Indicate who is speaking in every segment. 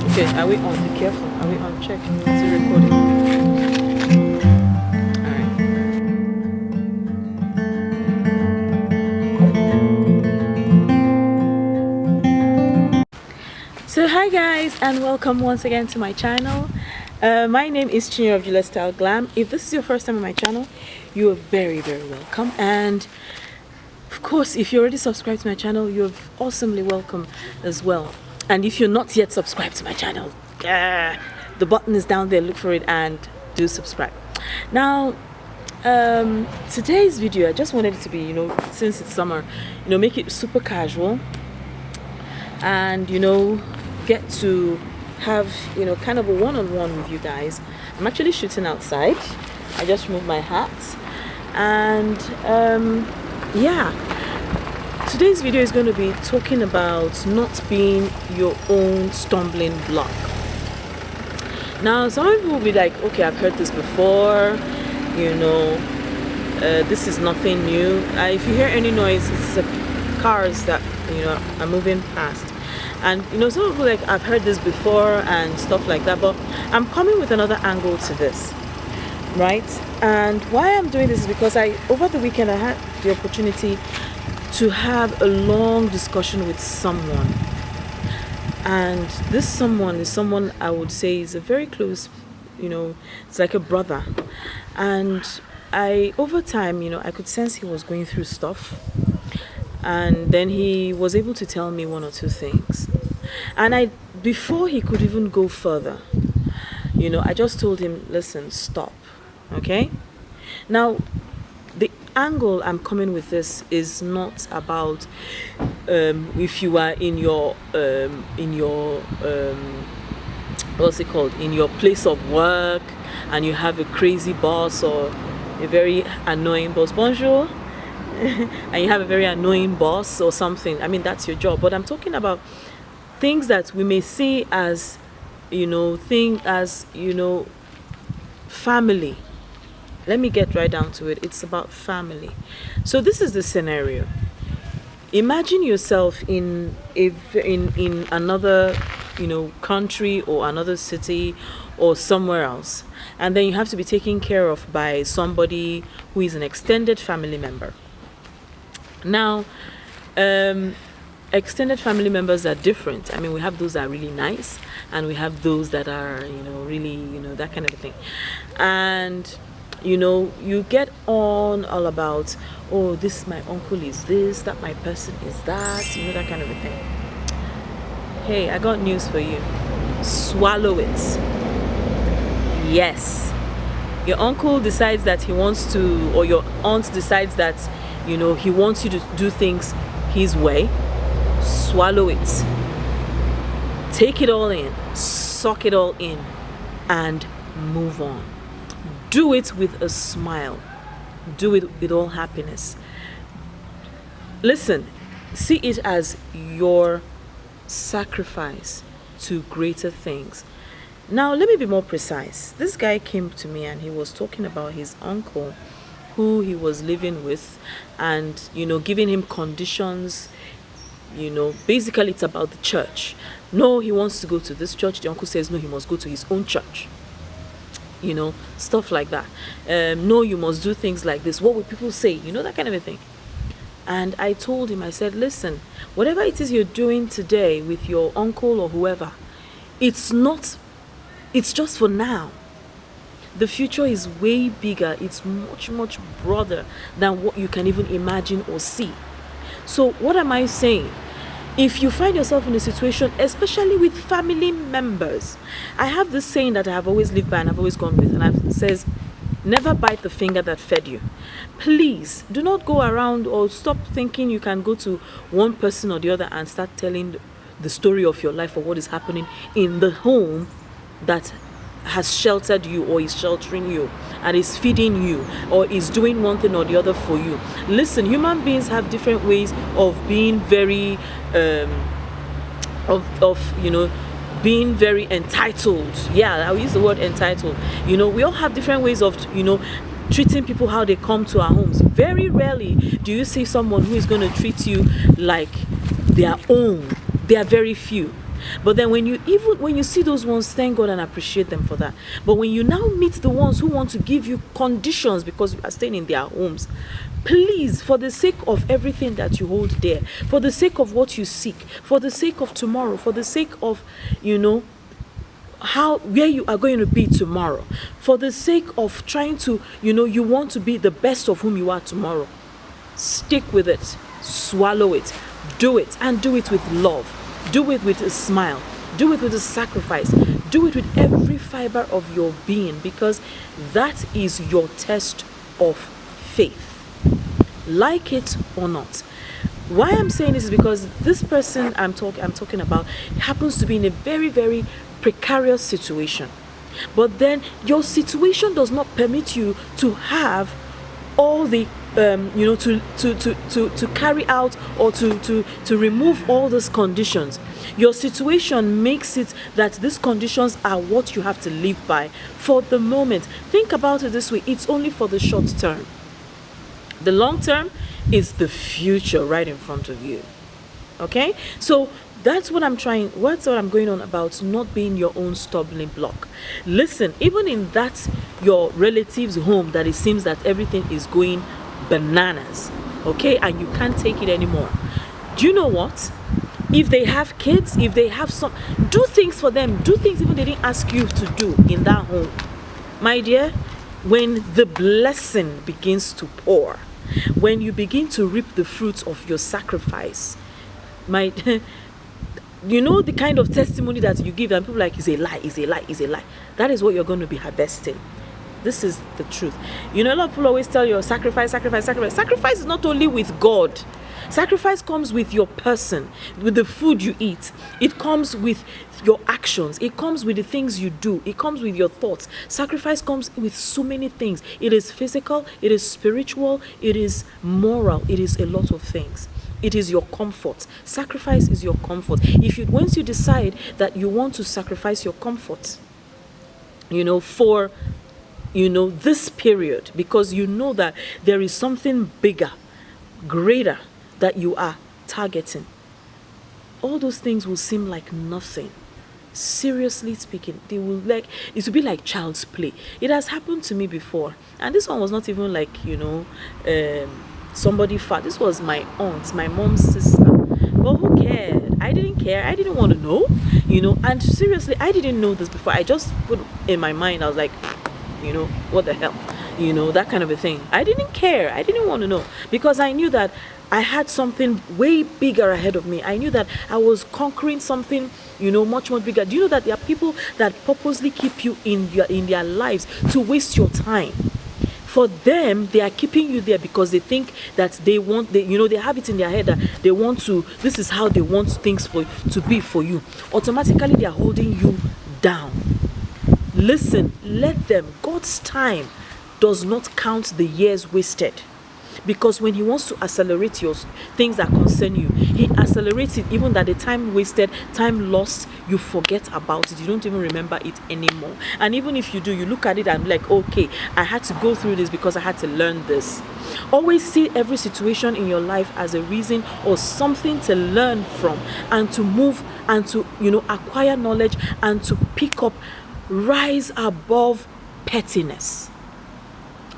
Speaker 1: Okay, are we on? Be careful. Are we on? Check. Is it recording? Alright. So hi guys, and welcome once again to my channel. My name is Chinyo of juliettsstyleglam. If this is your first time on my channel, you are very welcome. And of course, if you already subscribed to my channel, you're awesomely welcome as well. And if you're not yet subscribed to my channel, the button is down there, look for it and do subscribe. Now today's video, I just wanted it to be, since it's summer, make it super casual and get to have kind of a one-on-one with you guys. I'm actually shooting outside. I just removed my hat and yeah, today's video is going to be talking about not being your own stumbling block. Now some people will be like, okay, I've heard this before, this is nothing new. If you hear any noise, it's the cars that are moving past. And some people like, I've heard this before and stuff like that, but I'm coming with another angle to this, right? And why I'm doing this is because over the weekend I had the opportunity to have a long discussion with someone, and this someone is someone I would say is a very close, it's like a brother. And over time, I could sense he was going through stuff, and then he was able to tell me one or two things, and before he could even go further, I just told him, listen, stop. Okay, now the angle I'm coming with this is not about if you are in your what's it called, in your place of work and you have a crazy boss or a very annoying boss, bonjour, and you have a very annoying boss or something. I mean, that's your job. But I'm talking about things that we may see as family. Let me get right down to it. It's about family. So this is the scenario. Imagine yourself in another country or another city or somewhere else, and then you have to be taken care of by somebody who is an extended family member. Now extended family members are different. I mean, we have those that are really nice, and we have those that are really that kind of thing. And you get on all about, oh, this my uncle is this, that my person is that, that kind of a thing. Hey, I got news for you. Swallow it. Yes, your uncle decides that he wants to, or your aunt decides that he wants you to do things his way. Swallow it. Take it all in, suck it all in, and move on. Do it with a smile. Do it with all happiness. Listen, see it as your sacrifice to greater things. Now, let me be more precise. This guy came to me and he was talking about his uncle who he was living with, and giving him conditions. Basically it's about the church. No, he wants to go to this church. The uncle says no, he must go to his own church. Stuff like that. No, you must do things like this. What would people say? That kind of a thing. And I told him, I said, listen, whatever it is you're doing today with your uncle or whoever, it's just for now. The future is way bigger. It's much broader than what you can even imagine or see. So what am I saying? If you find yourself in a situation, especially with family members, I have this saying that I have always lived by and I've always gone with, and it says, never bite the finger that fed you. Please do not go around or stop thinking you can go to one person or the other and start telling the story of your life or what is happening in the home that has sheltered you or is sheltering you and is feeding you or is doing one thing or the other for you. Listen, human beings have different ways of being very being very entitled. Yeah, I'll use the word entitled. We all have different ways of treating people how they come to our homes. Very rarely do you see someone who is going to treat you like their own. They are very few. But then when you see those ones, thank God and appreciate them for that. But when you now meet the ones who want to give you conditions because you are staying in their homes, please, for the sake of everything that you hold dear, for the sake of what you seek, for the sake of tomorrow, for the sake of, where you are going to be tomorrow, for the sake of trying to, you want to be the best of whom you are tomorrow, stick with it, swallow it, do it, and do it with love, do it with a smile, do it with a sacrifice, do it with every fiber of your being, because that is your test of faith, like it or not. Why I'm saying this is because this person I'm talking about happens to be in a very, very precarious situation, but then your situation does not permit you to have all the to carry out or to remove all these conditions. Your situation makes it that these conditions are what you have to live by for the moment. Think about it this way: it's only for the short term. The long term is the future right in front of you. Okay, so that's what I'm going on about, not being your own stumbling block. Listen, even in that your relative's home that it seems that everything is going bananas, okay, and you can't take it anymore, do you know what? If they have kids, if they have some, do things for them, do things even they didn't ask you to do in that home. My dear, when the blessing begins to pour, when you begin to reap the fruits of your sacrifice, the kind of testimony that you give and people like, is a lie, is a lie, is a lie. That is what you're going to be harvesting. This is the truth. A lot of people always tell you sacrifice. Sacrifice is not only with God. Sacrifice comes with your person, with the food you eat. It comes with your actions. It comes with the things you do. It comes with your thoughts. Sacrifice comes with so many things. It is physical, it is spiritual, it is moral, it is a lot of things. It is your comfort. Sacrifice is your comfort. Once you decide that you want to sacrifice your comfort, for this period, because you know that there is something bigger, greater that you are targeting, all those things will seem like nothing. Seriously speaking, it will be like child's play. It has happened to me before, and this one was not even like somebody far. This was my aunt, my mom's sister. But who cared? I didn't care. I didn't want to know, and seriously, I didn't know this before. I just put in my mind, I was like, what the hell, that kind of a thing. I didn't care. I didn't want to know, because I knew that I had something way bigger ahead of me. I knew that I was conquering something, much more bigger. Do you know that there are people that purposely keep you in their lives to waste your time? For them, they are keeping you there because they think that they have it in their head that they want to, this is how they want things to be for you. Automatically, they are holding you down. Listen, let them. God's time does not count the years wasted. Because when he wants to accelerate your things that concern you, he accelerates it, even that the time wasted, time lost, you forget about it. You don't even remember it anymore. And even if you do, you look at it and be like, okay, I had to go through this because I had to learn this. Always see every situation in your life as a reason or something to learn from, and to move and to, acquire knowledge and to pick up, rise above pettiness.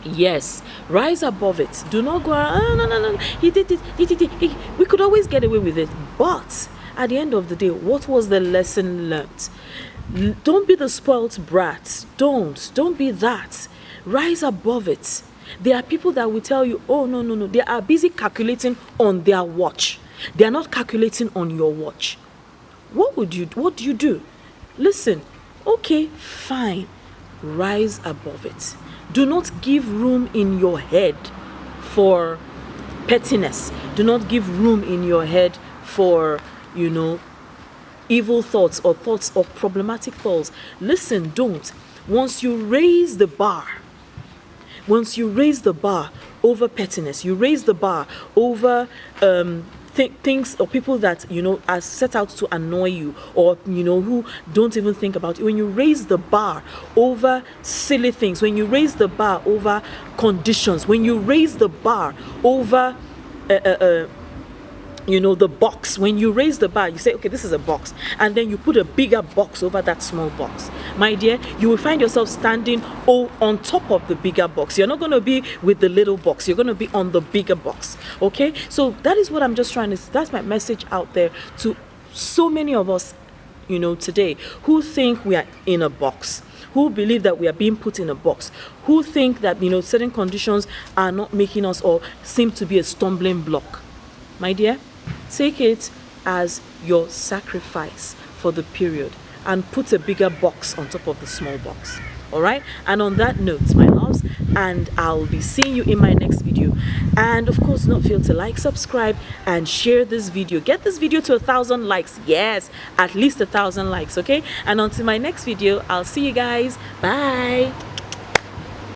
Speaker 1: Yes, rise above it. Do not go, no. He did it. We could always get away with it. But at the end of the day, what was the lesson learned? Don't be the spoilt brat. Don't be that. Rise above it. There are people that will tell you, oh, no. They are busy calculating on their watch. They are not calculating on your watch. What do you do? Listen, okay, fine. Rise above it. Do not give room in your head for pettiness. Do not give room in your head for, evil thoughts or problematic thoughts. Listen, don't. Once you raise the bar over pettiness, you raise the bar over things or people that are set out to annoy you, or who don't even think about it. When you raise the bar over silly things, when you raise the bar over conditions, when you raise the bar over the box. When you raise the bar, you say, okay, this is a box, and then you put a bigger box over that small box. My dear, you will find yourself standing on top of the bigger box. You're not going to be with the little box, you're going to be on the bigger box. Okay, so that is what I'm just trying to, that's my message out there to so many of us, today, who think we are in a box, who believe that we are being put in a box, who think that certain conditions are not making us, or seem to be a stumbling block. My dear, take it as your sacrifice for the period and put a bigger box on top of the small box. All right? And on that note, my loves, and I'll be seeing you in my next video. And of course, don't fail to like, subscribe, and share this video. Get this video to 1,000 likes. Yes, at least 1,000 likes, okay? And until my next video, I'll see you guys. Bye.